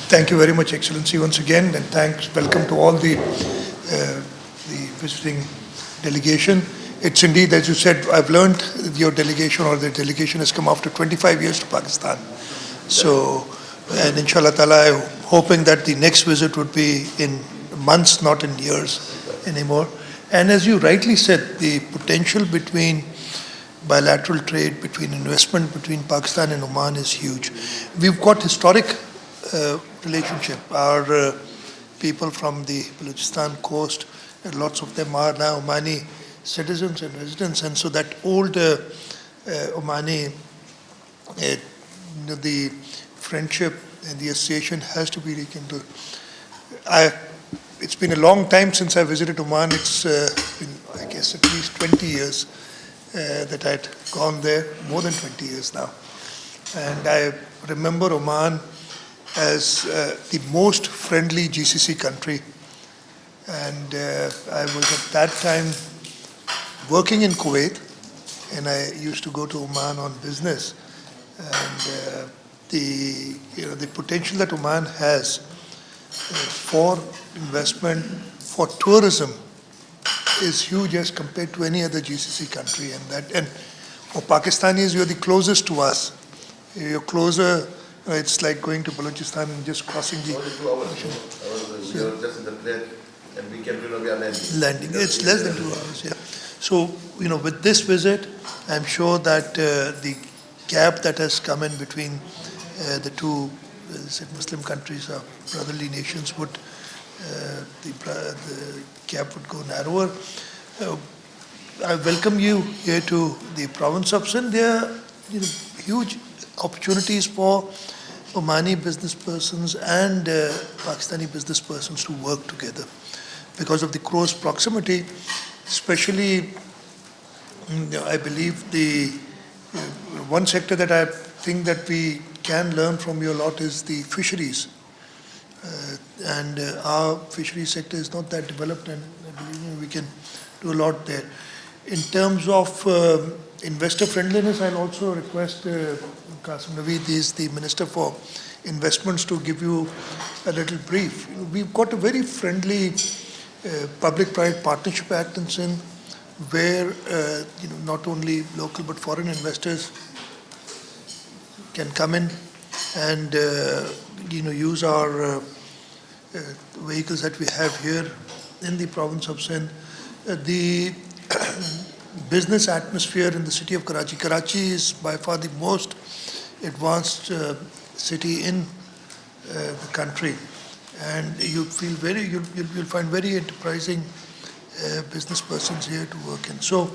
Thank you very much, Excellency, once again, and thanks. Welcome to all the visiting delegation. It's indeed, as you said, I've learned your delegation or the delegation has come after 25 years to Pakistan. So, and inshallah ta'ala, I'm hoping that the next visit would be in months, not in years anymore. And as you rightly said, the potential between bilateral trade, between investment between Pakistan and Oman is huge. We've got historic relationship. Our people from the Balochistan coast, and lots of them are now Omani citizens and residents, and so that old Omani, the friendship and the association has to be rekindled. It's been a long time since I visited Oman. It's been, I guess, at least 20 years that I'd gone there, more than 20 years now. And I remember Oman as the most friendly GCC country. And I was at that time working in Kuwait, and I used to go to Oman on business. And the potential that Oman has for investment, for tourism, is huge as compared to any other GCC country. And for Pakistanis, you're the closest to us. You're closer. It's like going to Balochistan and just crossing the ocean. You're just in the plane, and we can we are landing. It's less than 2 hours, yeah. So, with this visit, I'm sure that the gap that has come in between the two Muslim countries, brotherly nations, the gap would go narrower. I welcome you here to the province of Sindh. There are huge opportunities for Omani business persons and Pakistani business persons to work together because of the close proximity. Especially, I believe the one sector that I think that we can learn from you a lot is the fisheries. And our fisheries sector is not that developed, and I believe we can do a lot there. In terms of investor friendliness, I'll also request Qasim Naveed, is the Minister for Investments, to give you a little brief. We've got a very friendly Public-Private Partnership Act in Sindh, where not only local but foreign investors can come in and use our vehicles that we have here in the province of Sindh. The business atmosphere in the city of Karachi. Karachi is by far the most advanced city in the country, and you'll find very enterprising business persons here to work in. So,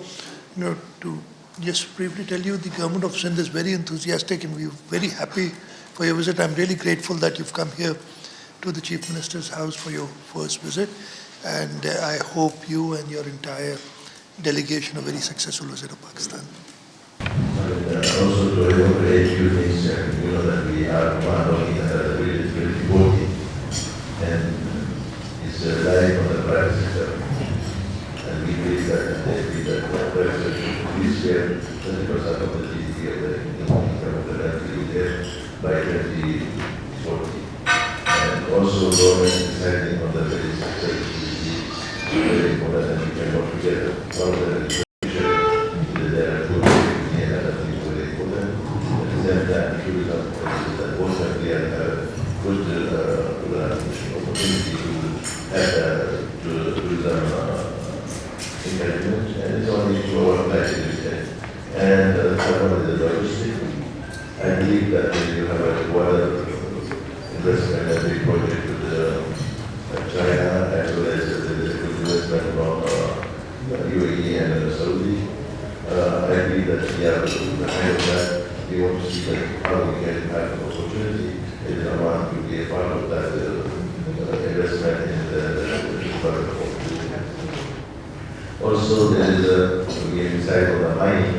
to just briefly tell you, the government of Sindh is very enthusiastic, and we're very happy for your visit. I'm really grateful that you've come here to the Chief Minister's house for your first visit, and I hope you and your entire delegation a very successful visit to Pakistan. Also to evaluate few things, that we are one of the really important, and it's relying on the private sector. And we believe that the private sector should share 20% of the GDP of the income of the country there by 2040. And also government deciding on the very sector is very important, and we can work together. All the I believe that you have a water investment and big project with China, as well as the investment from UAE and Saudi. I believe that we are behind that. We want to see how we can have an opportunity in Oman to be a part of that investment in the development. Also, there is we have decided on the mining,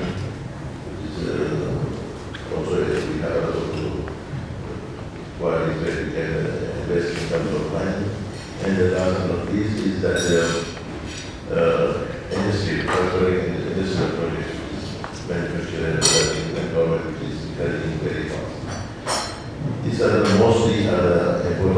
which is also we have a lot to where we can invest in terms of mining. And the last but not least is that industry, transferring industrial projects, manufacturing and government, which is very fast. These are mostly important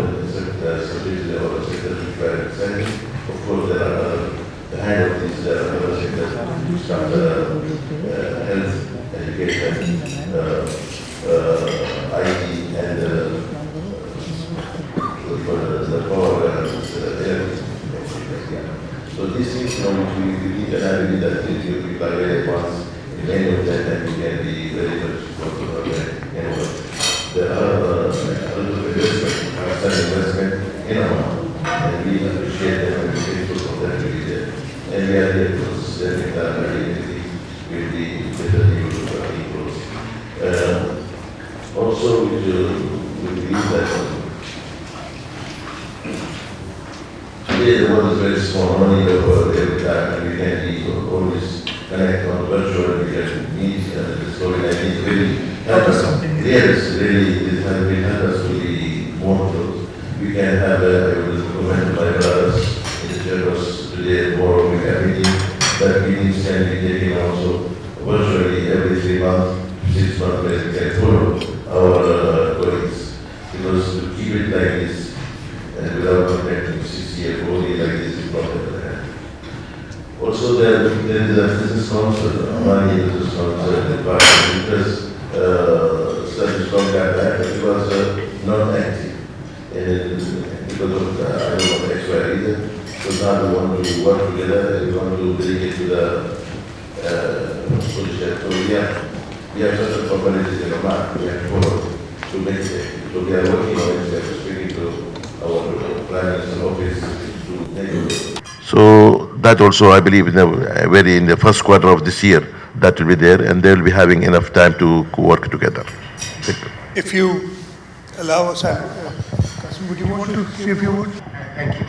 really appreciate them and be grateful for them to be there. And we are here to send the identity with the people. Also, we believe that today the world is very small, only the world every time, and we can be always connect on virtual, we can meet, and this COVID-19 really help us. Yes, really, it has helped us to be more close. We can have I will recommend my brothers in the churches today, tomorrow, we have meeting. That meetings can be taken also virtually every 3 months, 6 months, we can follow our colleagues. Because to keep it like this, and without contacting 6 years, only like this is not ever happen. Also, there is a business council, Omani Business Council, the party because such a strong campaign, it was not active. And because of, I don't know, X, Y reason, so now we want to work together, we want to bring it to the position. So we have such a community in Oman, we have to follow to make it. So we are working on it, we are speaking to our planners and office to make it. So that also, I believe, in the first quarter of this year, that will be there, and they will be having enough time to work together. Thank you. If you allow us, Qasim, would you want to say a few words? Thank you.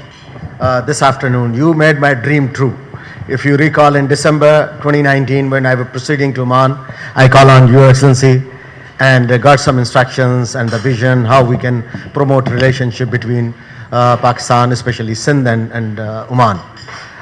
This afternoon, you made my dream true. If you recall, in December 2019, when I was proceeding to Oman, I called on Your Excellency and got some instructions and the vision how we can promote relationship between Pakistan, especially Sindh and Oman.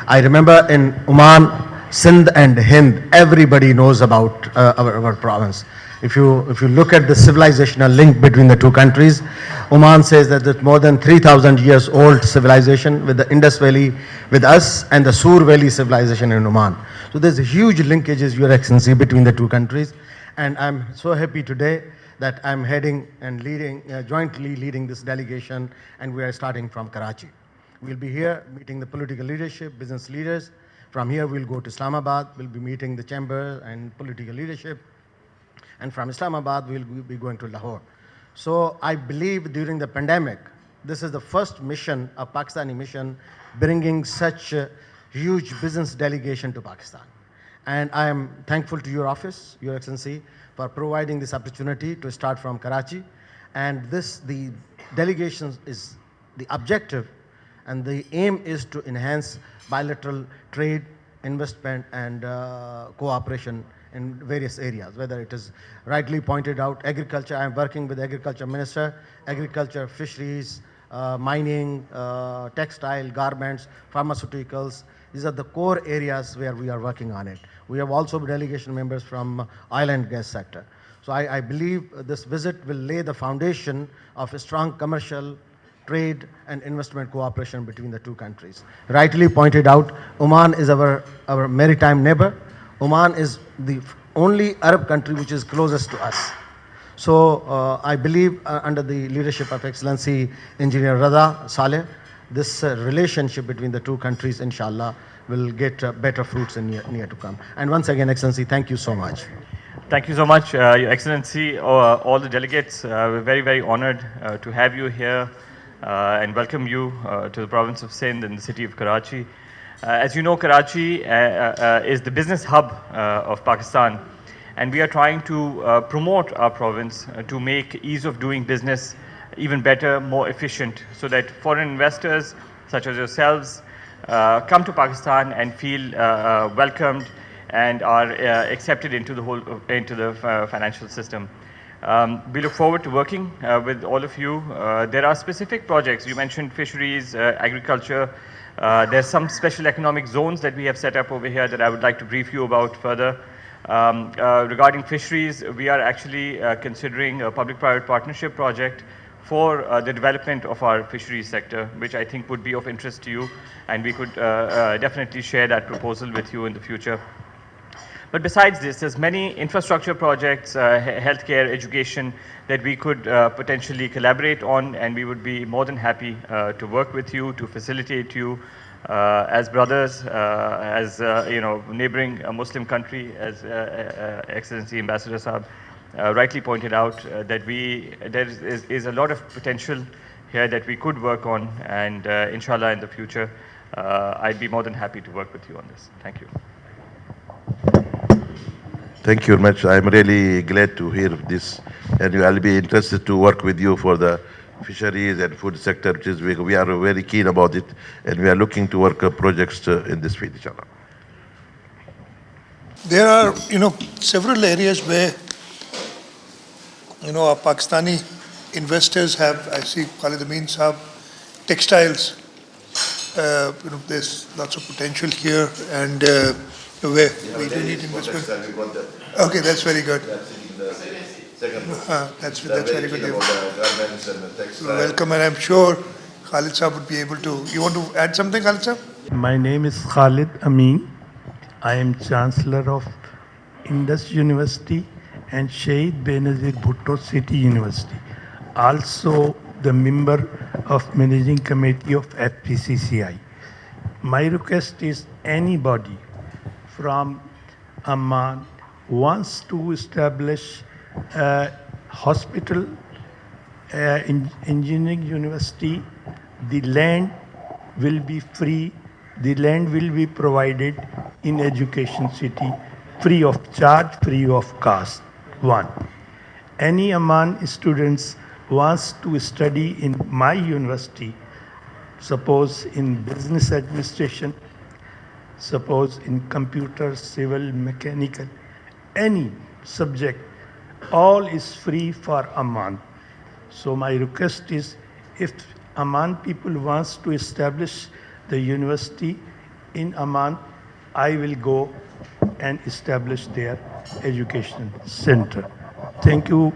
I remember in Oman, Sindh and Hind, everybody knows about our province. If you look at the civilizational link between the two countries, Oman says that it's more than 3,000 years old civilization with the Indus Valley with us and the Sur Valley civilization in Oman. So there's a huge linkages, Your Excellency, between the two countries. And I'm so happy today that I'm heading and leading, jointly leading this delegation, and we are starting from Karachi. We'll be here meeting the political leadership, business leaders. From here, we'll go to Islamabad. We'll be meeting the chamber and political leadership. And from Islamabad, we'll be going to Lahore. So I believe during the pandemic, this is the first mission, a Pakistani mission, bringing such a huge business delegation to Pakistan. And I am thankful to your office, Your Excellency, for providing this opportunity to start from Karachi. And the delegation is the objective, and the aim is to enhance bilateral trade, investment, and cooperation in various areas, whether it is rightly pointed out, agriculture. I am working with the Agriculture Minister, agriculture, fisheries, mining, textile, garments, pharmaceuticals. These are the core areas where we are working on it. We have also delegation members from oil and gas sector. So I believe this visit will lay the foundation of a strong commercial, trade and investment cooperation between the two countries. Rightly pointed out, Oman is our maritime neighbor. Oman is the only Arab country which is closest to us. So I believe under the leadership of Excellency Engineer Rada Saleh, this relationship between the two countries, inshallah, will get better fruits in near to come. And once again, Excellency, thank you so much. Thank you so much, Your Excellency, all the delegates. We're very, very honored to have you here and welcome you to the province of Sindh and the city of Karachi. As you know, Karachi is the business hub of Pakistan, and we are trying to promote our province to make ease of doing business even better, more efficient, so that foreign investors such as yourselves come to Pakistan and feel welcomed and are accepted into the financial system. We look forward to working with all of you. There are specific projects. You mentioned fisheries, agriculture. There's some special economic zones that we have set up over here that I would like to brief you about further. Regarding fisheries, we are actually considering a public-private partnership project for the development of our fisheries sector, which I think would be of interest to you, and we could definitely share that proposal with you in the future. But besides this, there's many infrastructure projects, healthcare, education that we could potentially collaborate on, and we would be more than happy to work with you, to facilitate you as brothers, as neighboring a Muslim country, as Excellency Ambassador Saab rightly pointed out, that there is a lot of potential here that we could work on, and inshallah in the future, I'd be more than happy to work with you on this. Thank you. Thank you very much. I'm really glad to hear this, and I'll be interested to work with you for the fisheries and food sector, which is we are very keen about it, and we are looking to work projects in this field, inshallah. There are, several areas where, our Pakistani investors have, I see Khalid Amin Saab, textiles, there's lots of potential here, and where we do need investment. Okay, that's very good. That's very good. Welcome, and I'm sure Khalid Saab would be able to. You want to add something, Khalid Saab? My name is Khalid Amin. I am Chancellor of Indus University and Shahid Benazir Bhutto City University. Also the member of Managing Committee of FPCCI. My request is anybody from Amman wants to establish a hospital, engineering university, the land will be free, the land will be provided in Education City, free of charge, free of cost. One, any Amman students wants to study in my university, suppose in business administration, suppose in computer, civil, mechanical, any subject, all is free for Amman. So my request is, if Amman people wants to establish the university in Amman, I will go and establish their education center. Thank you,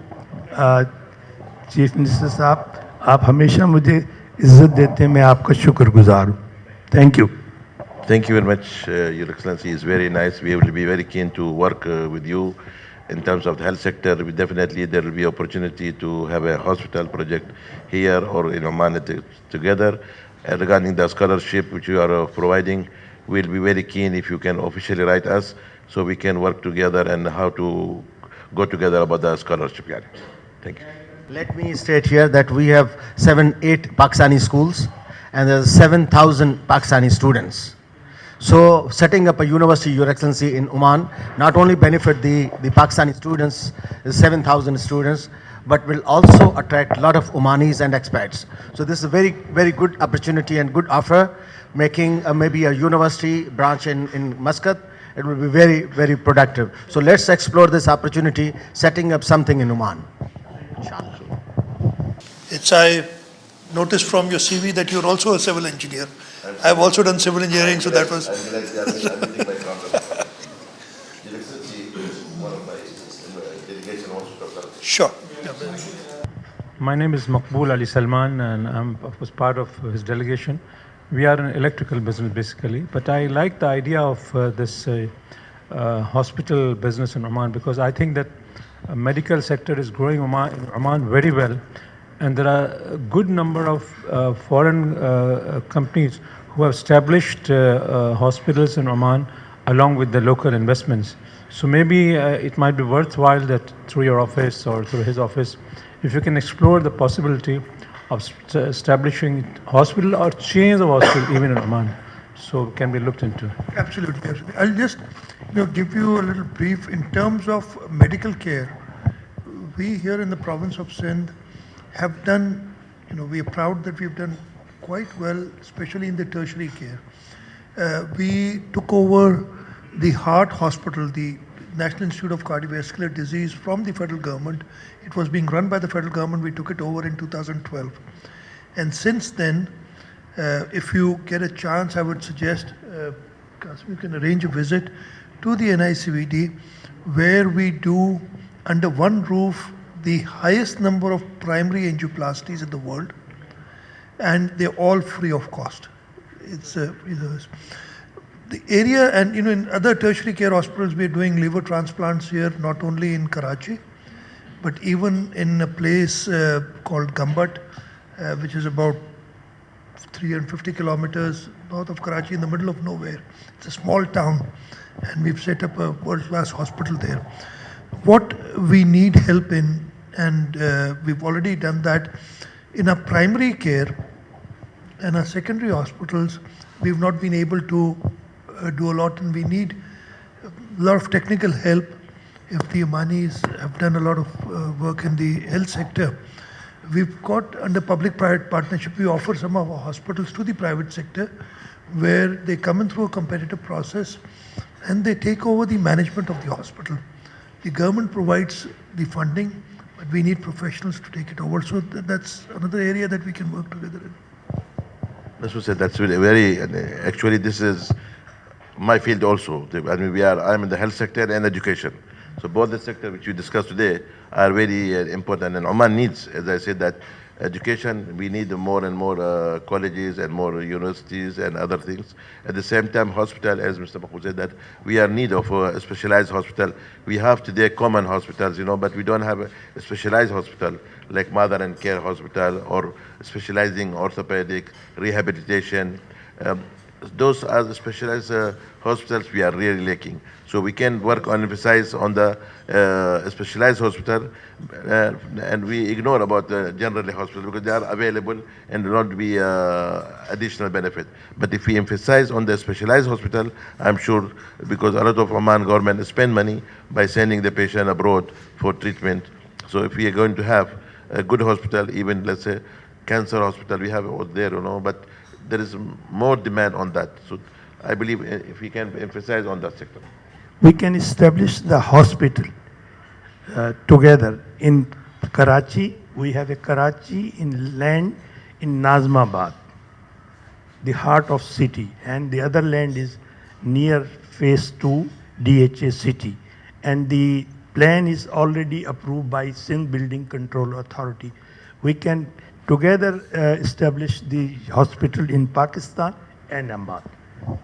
Chief Minister साहब, आप हमेशा मुझे इज्जत देते हैं, मैं आपका शुक्रगुजार हूँ. Thank you. Thank you very much, Your Excellency. It's very nice. We will be very keen to work with you in terms of the health sector. There will be opportunity to have a hospital project here or in Oman together. Regarding the scholarship which you are providing, we'll be very keen if you can officially write us so we can work together and how to go together about the scholarship. Thank you. Let me state here that we have 8 Pakistani schools and there's 7,000 Pakistani students. So setting up a university, Your Excellency, in Oman not only benefit the Pakistani students, the 7,000 students, but will also attract a lot of Omanis and expats. So this is a very, very good opportunity and good offer, making maybe a university branch in Muscat. It will be very, very productive. So let's explore this opportunity, setting up something in Oman. Inshallah. I noticed from your CV that you're also a civil engineer. I've also done civil engineering, so that was. Sure. My name is Maqbool Ali Salman, and I was part of his delegation. We are an electrical business basically, but I like the idea of this hospital business in Oman because I think that medical sector is growing in Oman very well, and there are a good number of foreign companies who have established hospitals in Oman along with the local investments. So maybe it might be worthwhile that through your office or through his office, if you can explore the possibility of establishing hospital or chains of hospital even in Oman. So can be looked into. Absolutely, absolutely. I'll just give you a little brief in terms of medical care. We here in the province of Sindh have done, we are proud that we've done quite well, especially in the tertiary care. We took over the heart hospital, the National Institute of Cardiovascular Disease, from the federal government. It was being run by the federal government. We took it over in 2012. And since then, if you get a chance, I would suggest you can arrange a visit to the NICVD, where we do under one roof the highest number of primary angioplasties in the world, and they're all free of cost. It's the area, and in other tertiary care hospitals, we're doing liver transplants here, not only in Karachi, but even in a place called Gambat, which is about 350 kilometers north of Karachi, in the middle of nowhere. It's a small town, and we've set up a world-class hospital there. What we need help in, and we've already done that, In our primary care and our secondary hospitals, we've not been able to do a lot, and we need a lot of technical help. If the Omanis have done a lot of work in the health sector, we've got under public-private partnership, we offer some of our hospitals to the private sector where they come in through a competitive process and they take over the management of the hospital. The government provides the funding, but we need professionals to take it over. So that's another area that we can work together in. That's what I said. That's very actually, this is my field also. I mean, I'm in the health sector and education. So both the sector which we discussed today are very important. And Oman needs, as I said, that education, we need more and more colleges and more universities and other things. At the same time, hospital, as Mr. Mahmoud said, that we are in need of a specialized hospital. We have today common hospitals, but we don't have a specialized hospital like mother and care hospital or specializing orthopedic rehabilitation. Those are the specialized hospitals we are really lacking. So we can work on emphasize on the specialized hospital, and we ignore about the general hospital because they are available and will not be additional benefit. But if we emphasize on the specialized hospital, I'm sure because a lot of Oman government spend money by sending the patient abroad for treatment. So if we are going to have a good hospital, even let's say cancer hospital, we have it there, but there is more demand on that. So I believe if we can emphasize on that sector. We can establish the hospital together. In Karachi, we have a Karachi in land in Nazmabad, the heart of city, and the other land is near phase 2 DHA city. And the plan is already approved by Sindh Building Control Authority. We can together establish the hospital in Pakistan and Ahmad.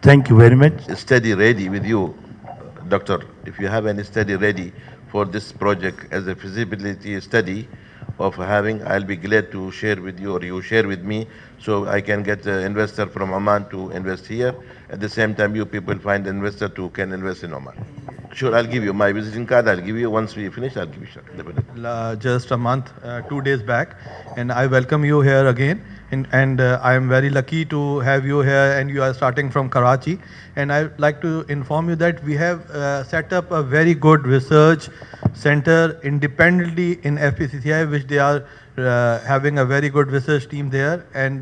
Thank you very much. Study ready with you, doctor. If you have any study ready for this project as a feasibility study of having, I'll be glad to share with you or you share with me so I can get an investor from Oman to invest here. At the same time, you people find an investor who can invest in Oman. Sure, I'll give you my visiting card. I'll give you once we finish. I'll give you, sure, definitely. Just a month, 2 days back, and I welcome you here again. And I am very lucky to have you here, and you are starting from Karachi. And I'd like to inform you that we have set up a very good research center independently in FPCCI, which they are having a very good research team there. And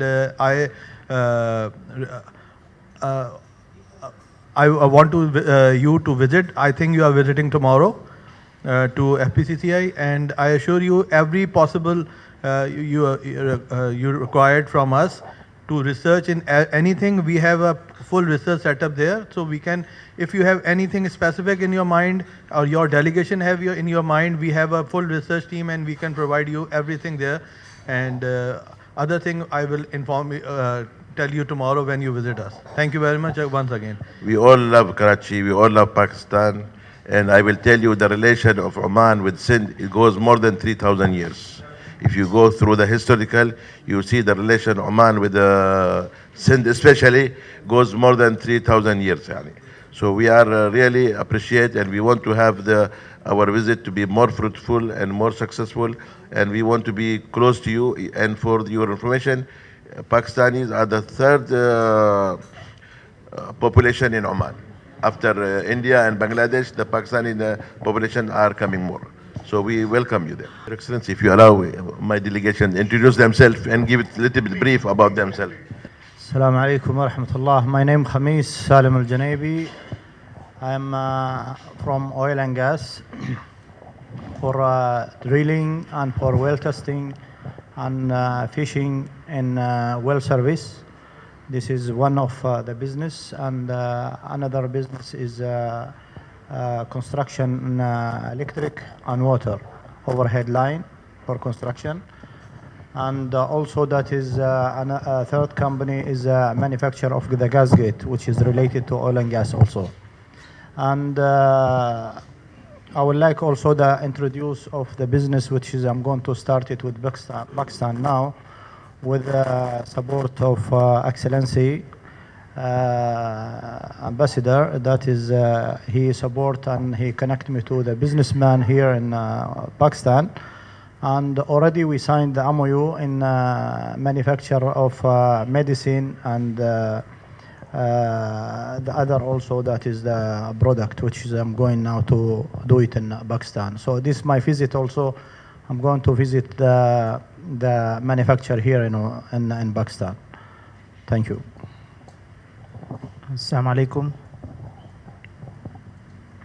I want you to visit. I think you are visiting tomorrow to FPCCI, and I assure you every possible you required from us to research in anything. We have a full research setup there, so we can, if you have anything specific in your mind or your delegation have in your mind, we have a full research team and we can provide you everything there. And other thing I will inform you, tell you tomorrow when you visit us. Thank you very much once again. We all love Karachi, we all love Pakistan, and I will tell you the relation of Oman with Sindh, it goes more than 3,000 years. If you go through the historical, you see the relation Oman with Sindh especially goes more than 3,000 years. So we are really appreciate, and we want to have our visit to be more fruitful and more successful, and we want to be close to you. And for your information, Pakistanis are the third population in Oman. After India and Bangladesh, the Pakistani population are coming more. So we welcome you there. Your Excellency, if you allow my delegation introduce themselves and give it a little bit brief about themselves. Assalamu alaikum wa rahmatullah. My name is Khamis Salim Al Janaibi. I am from oil and gas for drilling and for well testing and fishing and well service. This is one of the business, and another business is construction, electric and water overhead line for construction. And also that is a third company is a manufacturer of the gas gate, which is related to oil and gas also. And I would like also to introduce of the business, which is I'm going to start it with Pakistan now, with the support of Excellency Ambassador. That is, he support and he connect me to the businessman here in Pakistan. And already we signed the MOU in manufacture of medicine and the other also that is the product which is I'm going now to do it in Pakistan. So this my visit also. I'm going to visit the manufacturer here in Pakistan. Thank you. Assalamu alaikum.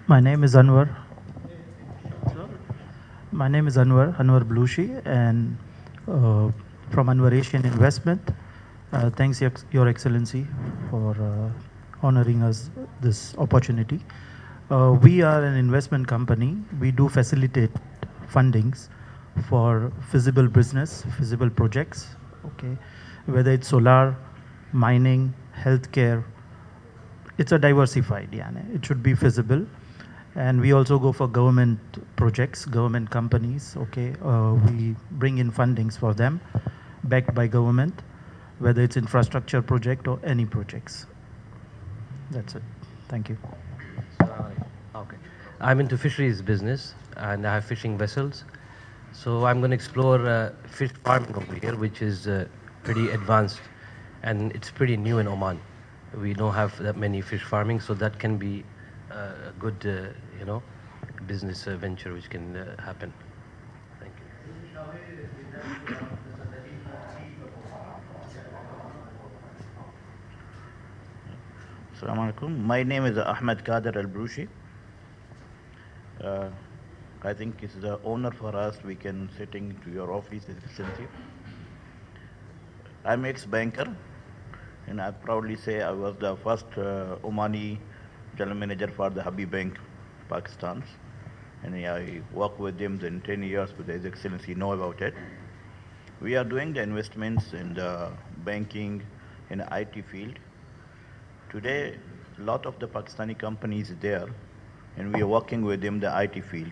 My name is Anwar. Anwar Blushi, and from Anwar Asian Investment. Thanks, Your Excellency, for honoring us this opportunity. We are an investment company. We do facilitate fundings for feasible business, feasible projects, okay, whether it's solar, mining, healthcare. It's a diversified, it should be feasible. And we also go for government projects, government companies, okay. We bring in fundings for them, backed by government, whether it's infrastructure project or any projects. That's it. Thank you. Okay. I'm into fisheries business and I have fishing vessels. So I'm going to explore fish farming over here, which is pretty advanced and it's pretty new in Oman. We don't have that many fish farming, so that can be a good, business venture which can happen. Thank you. Assalamu alaikum. My name is Ahmed Kader Al Brushi. I think it's the honor for us we can sitting to your office, Excellency. I'm ex-banker, and I proudly say I was the first Omani general manager for the Habib Bank, Pakistan. And I worked with them in 10 years, with His Excellency know about it. We are doing the investments in the banking, in the IT field. Today, a lot of the Pakistani companies there, and we are working with them in the IT field.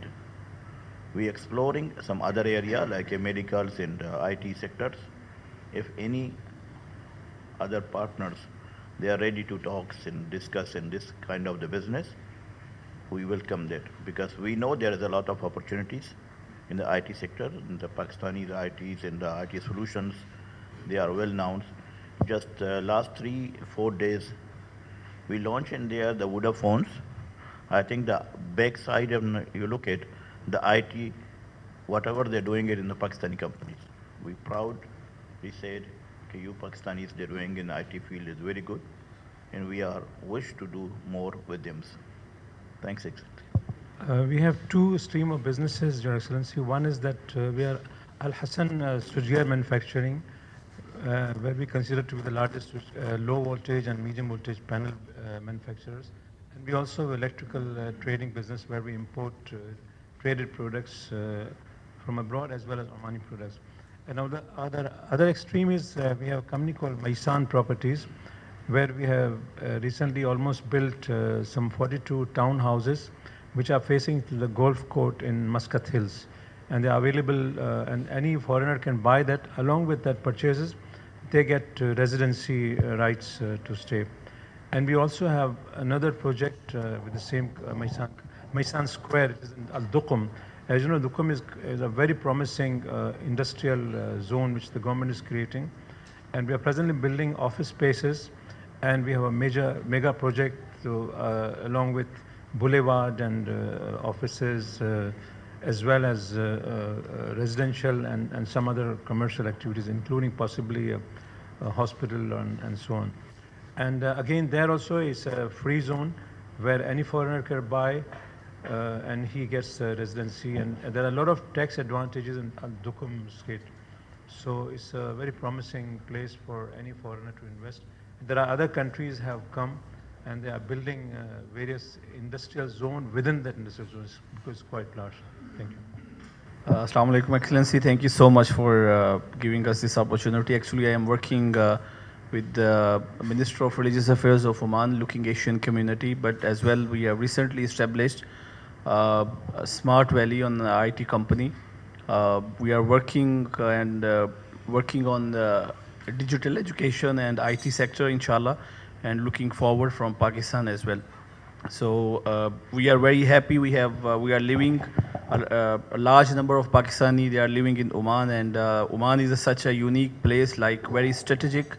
We are exploring some other area like medicals and IT sectors. If any other partners, they are ready to talk and discuss in this kind of the business, we welcome that, because we know there is a lot of opportunities in the IT sector, in the Pakistani ITs and the IT solutions. They are well known. Just last 3-4 days, we launched in there the Vodafones. I think the back side of you look at the IT, whatever they're doing it in the Pakistani companies. We proudly said, okay, you Pakistanis, they're doing in the IT field is very good, and we are wish to do more with them. Thanks, Excellency. We have two stream of businesses, Your Excellency. One is that we are Al Hassan switchgear manufacturing, where we consider to be the largest low voltage and medium voltage panel manufacturers. And we also have electrical trading business where we import traded products from abroad as well as Omani products. And now the other extreme is we have a company called Maisan Properties, where we have recently almost built some 42 townhouses which are facing to the golf court in Muscat Hills. And they are available, and any foreigner can buy that. Along with that purchases, they get residency rights to stay. And we also have another project with the same Maisan Square, it is in Al Duqum. As you know, Duqum is a very promising industrial zone which the government is creating. And we are presently building office spaces, and we have a mega project along with boulevard and offices, as well as residential and some other commercial activities, including possibly a hospital and so on. And again, there also is a free zone where any foreigner can buy and he gets residency. And there are a lot of tax advantages in Al Duqum state. So it's a very promising place for any foreigner to invest. There are other countries have come and they are building various industrial zone within that industrial zone because it's quite large. Thank you. Assalamu alaikum, Excellency. Thank you so much for giving us this opportunity. Actually, I am working with the Minister of Religious Affairs of Oman, looking Asian community, but as well we have recently established a Smart Valley on the IT company. We are working on the digital education and IT sector, inshallah, and looking forward from Pakistan as well. So we are very happy. We are living a large number of Pakistani, they are living in Oman, and Oman is such a unique place, like very strategic,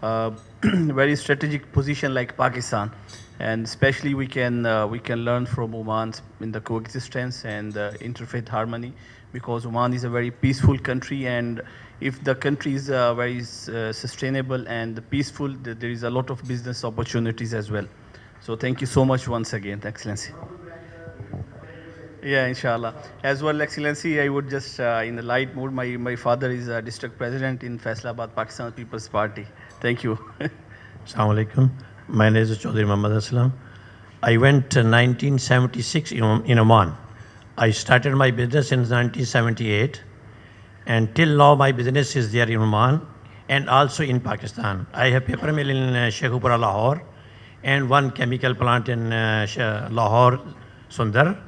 very strategic position like Pakistan. And especially we can learn from Oman in the coexistence and interfaith harmony, because Oman is a very peaceful country, and if the country is very sustainable and peaceful, there is a lot of business opportunities as well. So thank you so much once again, Excellency. Yeah, inshallah. As well, Excellency, I would just, in a light mood, my father is a district president in Faisalabad, Pakistan People's Party. Thank you. Assalamu alaikum. My name is Chaudhry Muhammad Aslam. I went 1976 in Oman. I started my business in 1978, and till now my business is there in Oman and also in Pakistan. I have paper mill in Sheikhupura, Lahore, and one chemical plant in Lahore, Sundar.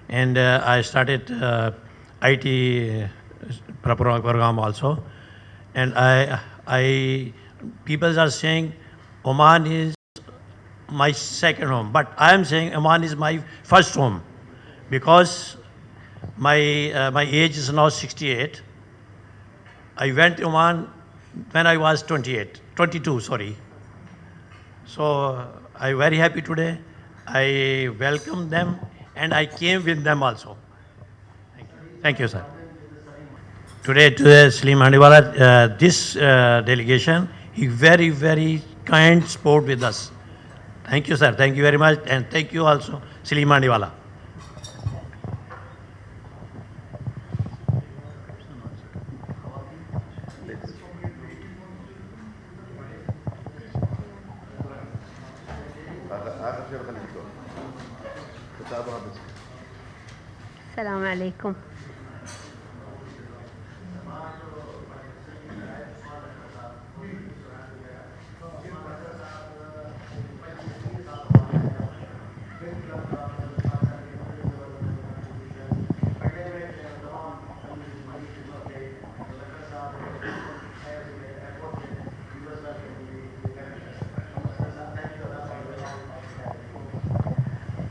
And I started IT program also. And people are saying Oman is my second home, but I am saying Oman is my first home, because my age is now 68. I went to Oman when I was 22, sorry. So I'm very happy today. I welcome them, and I came with them also. Thank you, sir. Today Salim Handiwala, this delegation, he very, very kind sport with us. Thank you, sir. Thank you very much. And thank you also, Salim Handiwala. السلام عليكم.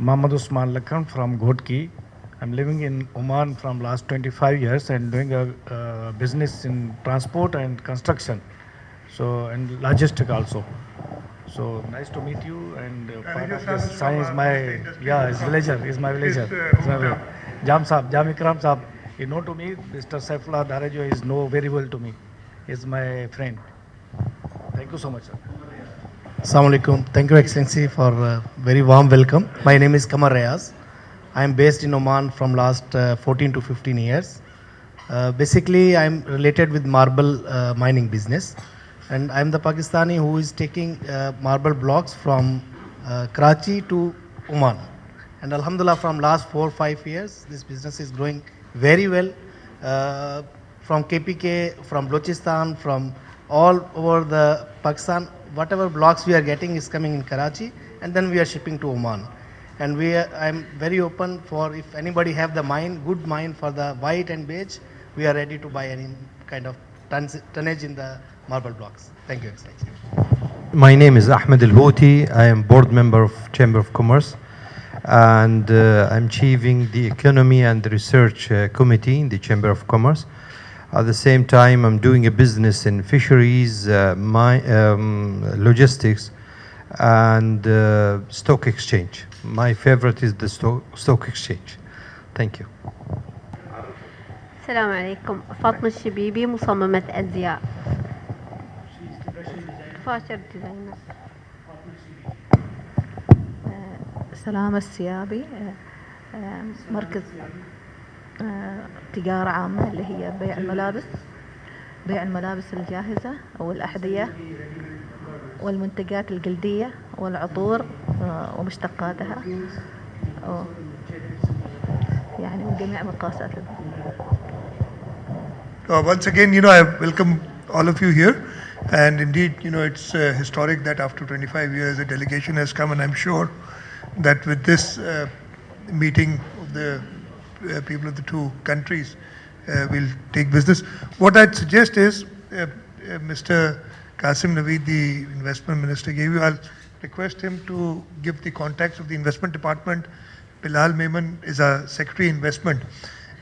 Mohammad Usman Lakhan from Ghotki. I'm living in Oman from last 25 years and doing a business in transport and construction, so and logistic also. So nice to meet you, and part of this sign is my his villager, is my villager. Jam Saab, Jam Ikram Saab, he know to me. Mr. Saifullah Darajo is know very well to me. He's my friend. Thank you so much, sir. Assalamu alaikum. Thank you, Excellency, for a very warm welcome. My name is Kamar Rayaz. I am based in Oman from last 14 to 15 years. Basically, I am related with marble mining business, and I am the Pakistani who is taking marble blocks from Karachi to Oman. And Alhamdulillah, from last 4 or 5 years, this business is growing very well. From KPK, from Balochistan, from all over the Pakistan, whatever blocks we are getting is coming in Karachi, and then we are shipping to Oman. And I am very open for, if anybody have the good mind for the white and beige, we are ready to buy any kind of tonnage in the marble blocks. Thank you, Excellency. My name is Ahmed Al-Houthi. I am board member of Chamber of Commerce, and I'm chairing the Economy and Research Committee in the Chamber of Commerce. At the same time, I'm doing a business in fisheries, logistics, and stock exchange. My favorite is the stock exchange. Thank you. السلام عليكم. فاطمة الشبيبي، مصممة أزياء. فاشر ديزاينر. سلامة السيابي، مركز تجارة عامة اللي هي بيع الملابس الجاهزة أو الأحذية والمنتجات الجلدية والعطور ومشتقاتها، يعني من جميع مقاسات. Once again, I welcome all of you here, and indeed, it's historic that after 25 years a delegation has come, and I'm sure that with this meeting of the people of the two countries, we'll take business. What I'd suggest is, Mr. Qasim Naveed, the investment minister, gave you. I'll request him to give the contacts of the investment department Bilal Memon is our Secretary Investment.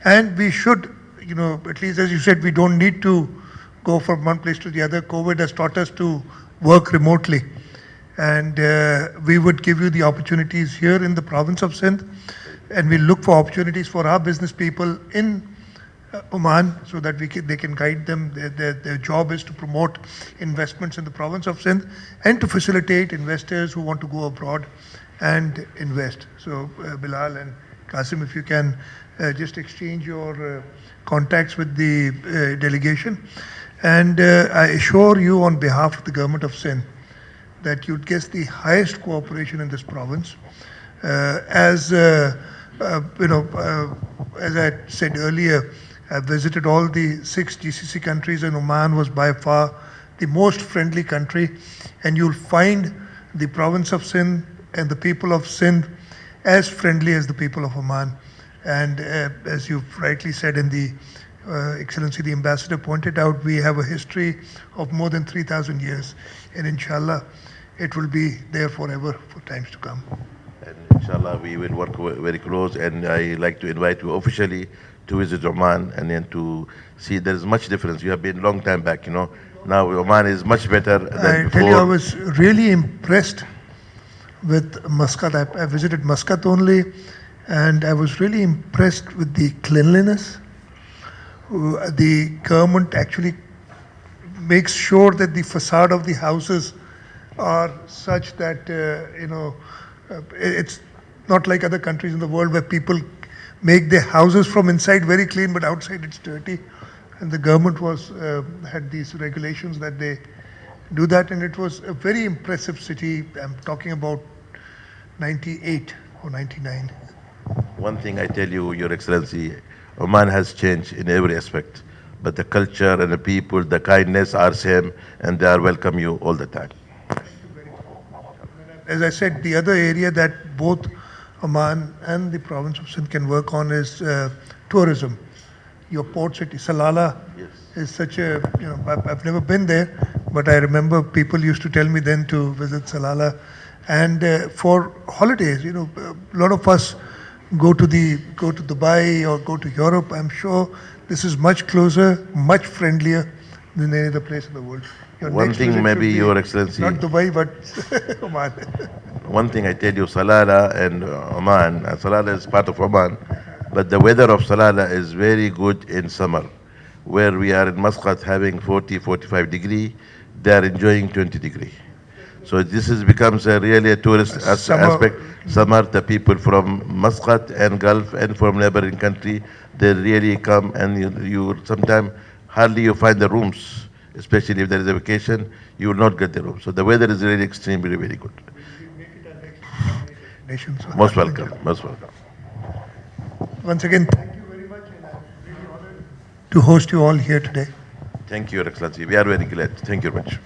And we should, at least as you said, we don't need to go from one place to the other. COVID has taught us to work remotely. And we would give you the opportunities here in the province of Sindh. And we look for opportunities for our business people in Oman so that they can guide them. Their job is to promote investments in the province of Sindh and to facilitate investors who want to go abroad and invest. So Bilal and Qasim, if you can just exchange your contacts with the delegation. And I assure you on behalf of the government of Sindh that you'd get the highest cooperation in this province. As I said earlier, I visited all the 6 GCC countries, and Oman was by far the most friendly country. And you'll find the province of Sindh and the people of Sindh as friendly as the people of Oman. And as you've rightly said, in the Excellency, the Ambassador pointed out, we have a history of more than 3,000 years. And inshallah, it will be there forever for times to come. And inshallah, we will work very close. And I like to invite you officially to visit Oman and then to see there is much difference. You have been a long time back, Now Oman is much better than before. I tell you, I was really impressed with Muscat. I visited Muscat only, and I was really impressed with the cleanliness. The government actually makes sure that the facade of the houses are such that, it's not like other countries in the world where people make their houses from inside very clean, but outside it's dirty. And the government had these regulations that they do that, and it was a very impressive city. I'm talking about 98 or 99. One thing I tell you, Your Excellency, Oman has changed in every aspect, but the culture and the people, the kindness are same, and they are welcome you all the time. As I said, the other area that both Oman and the province of Sindh can work on is tourism. Your port city, Salalah, is such a, I've never been there, but I remember people used to tell me then to visit Salalah. And for holidays, a lot of us go to Dubai or go to Europe. I'm sure this is much closer, much friendlier than any other place in the world. One thing maybe, Your Excellency. Not Dubai, but Oman. One thing I tell you, Salalah and Oman, Salalah is part of Oman, but the weather of Salalah is very good in summer. Where we are in Muscat having 40, 45 degree, they are enjoying 20 degree. So this becomes really a tourist aspect. Summer, the people from Muscat and Gulf and from neighboring country, they really come, and you sometimes hardly you find the rooms, especially if there is a vacation, you will not get the room. So the weather is really extremely very good. Most welcome, most welcome. Once again, thank you very much, and I'm really honored to host you all here today. Thank you, Your Excellency. We are very glad. Thank you very much.